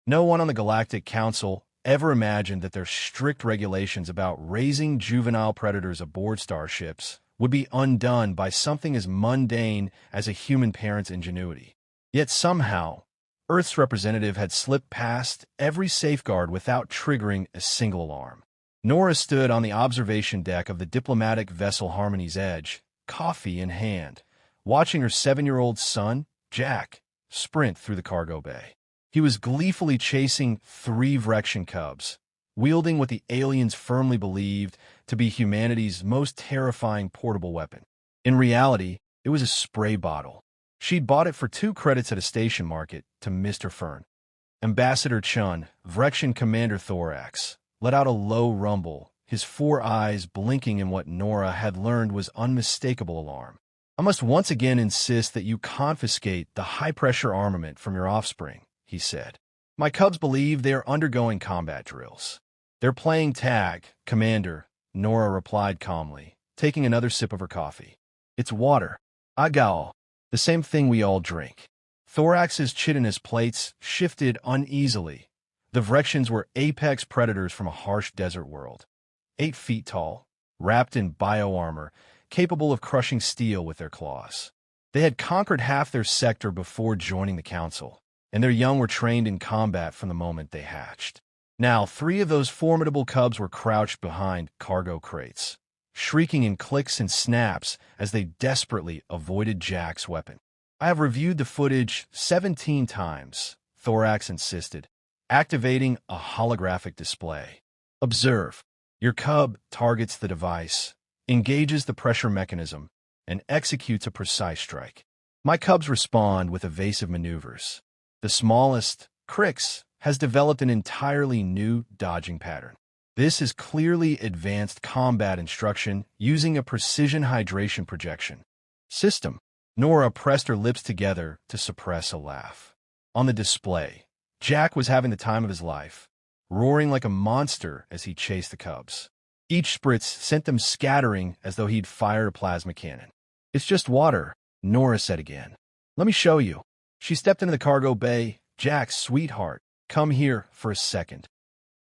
No one on the Galactic Council ever imagined that their strict regulations about raising juvenile predators aboard starships would be undone by something as mundane as a human parent's ingenuity. Yet somehow, Earth's representative had slipped past every safeguard without triggering a single alarm. Nora stood on the observation deck of the diplomatic vessel Harmony's Edge, coffee in hand, watching her 7-year-old son, Jack, sprint through the cargo bay. He was gleefully chasing 3 Vrexian cubs, wielding what the aliens firmly believed to be humanity's most terrifying portable weapon. In reality, it was a spray bottle. She'd bought it for 2 credits at a station market to Mr. Fern. Ambassador Chun, Vrexian Commander Thorax, let out a low rumble, his 4 eyes blinking in what Nora had learned was unmistakable alarm. "I must once again insist that you confiscate the high-pressure armament from your offspring," he said. "My cubs believe they are undergoing combat drills." "They're playing tag, Commander," Nora replied calmly, taking another sip of her coffee. "It's water. Agao. The same thing we all drink." Thorax's chitinous plates shifted uneasily. The Vrexians were apex predators from a harsh desert world. 8 feet tall, wrapped in bioarmor, capable of crushing steel with their claws. They had conquered half their sector before joining the Council, and their young were trained in combat from the moment they hatched. Now, 3 of those formidable cubs were crouched behind cargo crates, shrieking in clicks and snaps as they desperately avoided Jack's weapon. "I have reviewed the footage 17 times, Thorax insisted, activating a holographic display. "Observe. Your cub targets the device, engages the pressure mechanism, and executes a precise strike. My cubs respond with evasive maneuvers. The smallest, Crix, has developed an entirely new dodging pattern. This is clearly advanced combat instruction using a precision hydration projection system." Nora pressed her lips together to suppress a laugh. On the display, Jack was having the time of his life, roaring like a monster as he chased the cubs. Each spritz sent them scattering as though he'd fired a plasma cannon. "It's just water," Nora said again. "Let me show you." She stepped into the cargo bay. "Jack, sweetheart, come here for a second."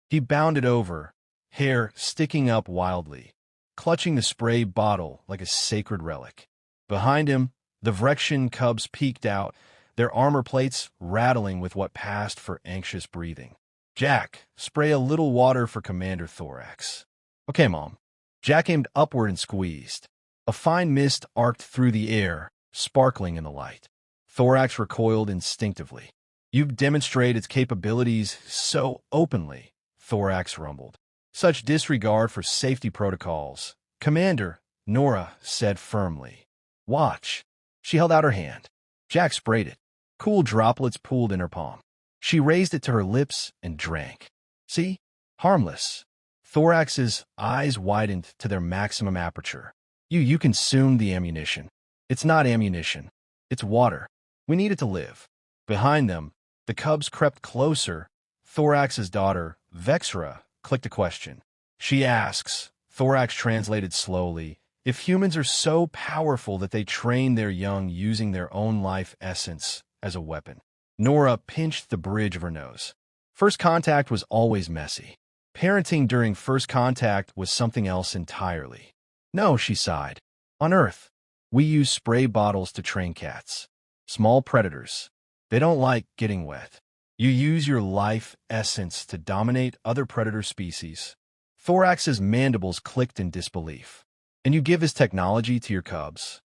He bounded over, hair sticking up wildly, clutching the spray bottle like a sacred relic. Behind him, the Vrexian cubs peeked out, their armor plates rattling with what passed for anxious breathing. "Jack, spray a little water for Commander Thorax." "Okay, Mom." Jack aimed upward and squeezed. A fine mist arced through the air, sparkling in the light. Thorax recoiled instinctively. "You've demonstrated its capabilities so openly," Thorax rumbled. "Such disregard for safety protocols." "Commander," Nora said firmly. "Watch." She held out her hand. Jack sprayed it. Cool droplets pooled in her palm. She raised it to her lips and drank. "See? Harmless." Thorax's eyes widened to their maximum aperture. You consumed the ammunition." "It's not ammunition. It's water. We need it to live." Behind them, the cubs crept closer. Thorax's daughter, Vexra, clicked a question. "She asks," Thorax translated slowly, "if humans are so powerful that they train their young using their own life essence as a weapon." Nora pinched the bridge of her nose. First contact was always messy. Parenting during first contact was something else entirely. "No," she sighed. "On Earth, we use spray bottles to train cats. Small predators. They don't like getting wet. You use your life essence to dominate other predator species." Thorax's mandibles clicked in disbelief. "And you give this technology to your cubs?"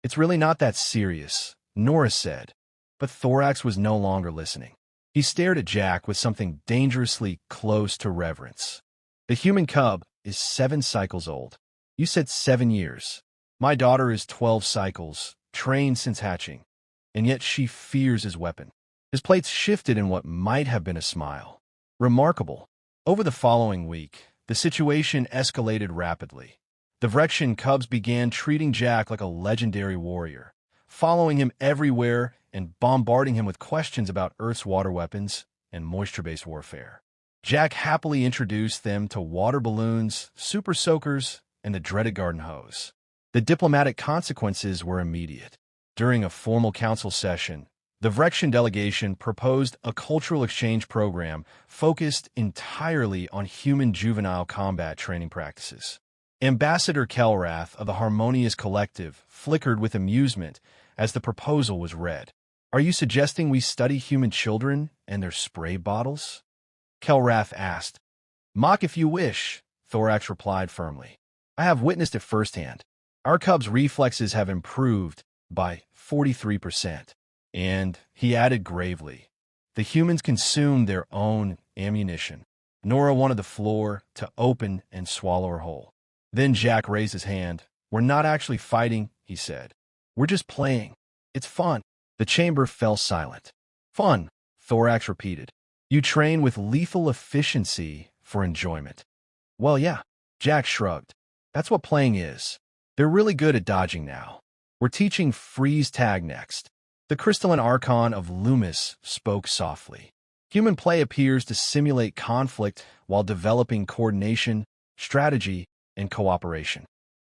"It's really not that serious," Nora said. But Thorax was no longer listening. He stared at Jack with something dangerously close to reverence. "The human cub is 7 cycles old. You said 7 years. My daughter is 12 cycles, trained since hatching, and yet she fears his weapon." His plates shifted in what might have been a smile. "Remarkable." Over the following week, the situation escalated rapidly. The Vrexian cubs began treating Jack like a legendary warrior, following him everywhere and bombarding him with questions about Earth's water weapons and moisture-based warfare. Jack happily introduced them to water balloons, super soakers, and the dreaded garden hose. The diplomatic consequences were immediate. During a formal council session, The Vrexian delegation proposed a cultural exchange program focused entirely on human juvenile combat training practices. Ambassador Kelrath of the Harmonious Collective flickered with amusement as the proposal was read. "Are you suggesting we study human children and their spray bottles?" Kelrath asked. "Mock if you wish," Thorax replied firmly. "I have witnessed it firsthand. Our cubs' reflexes have improved by 43%. And," he added gravely, "the humans consumed their own ammunition." Nora wanted the floor to open and swallow her whole. Then Jack raised his hand. "We're not actually fighting," he said. "We're just playing. It's fun." The chamber fell silent. "Fun," Thorax repeated. "You train with lethal efficiency for enjoyment." "Well, yeah," Jack shrugged. "That's what playing is. They're really good at dodging now. We're teaching freeze tag next." The crystalline archon of Loomis spoke softly. "Human play appears to simulate conflict while developing coordination, strategy, and cooperation."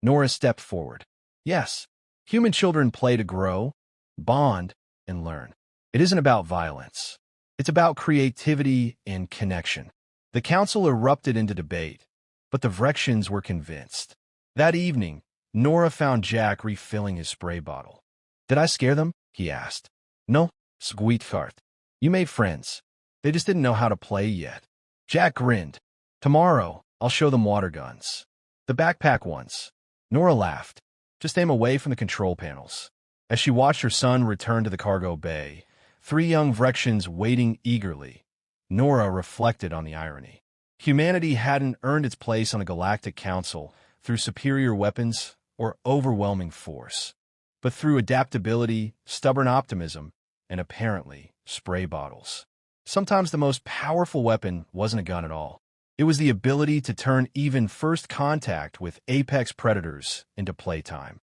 Nora stepped forward. "Yes, human children play to grow, bond, and learn. It isn't about violence. It's about creativity and connection." The council erupted into debate, but the Vrexians were convinced. That evening, Nora found Jack refilling his spray bottle. "Did I scare them?" he asked. "No, sweetheart. You made friends. They just didn't know how to play yet." Jack grinned. "Tomorrow, I'll show them water guns. The backpack ones." Nora laughed. "Just aim away from the control panels." As she watched her son return to the cargo bay, 3 young Vrexians waiting eagerly, Nora reflected on the irony. Humanity hadn't earned its place on the Galactic Council through superior weapons or overwhelming force, but through adaptability, stubborn optimism, and apparently spray bottles. Sometimes the most powerful weapon wasn't a gun at all. It was the ability to turn even first contact with apex predators into playtime.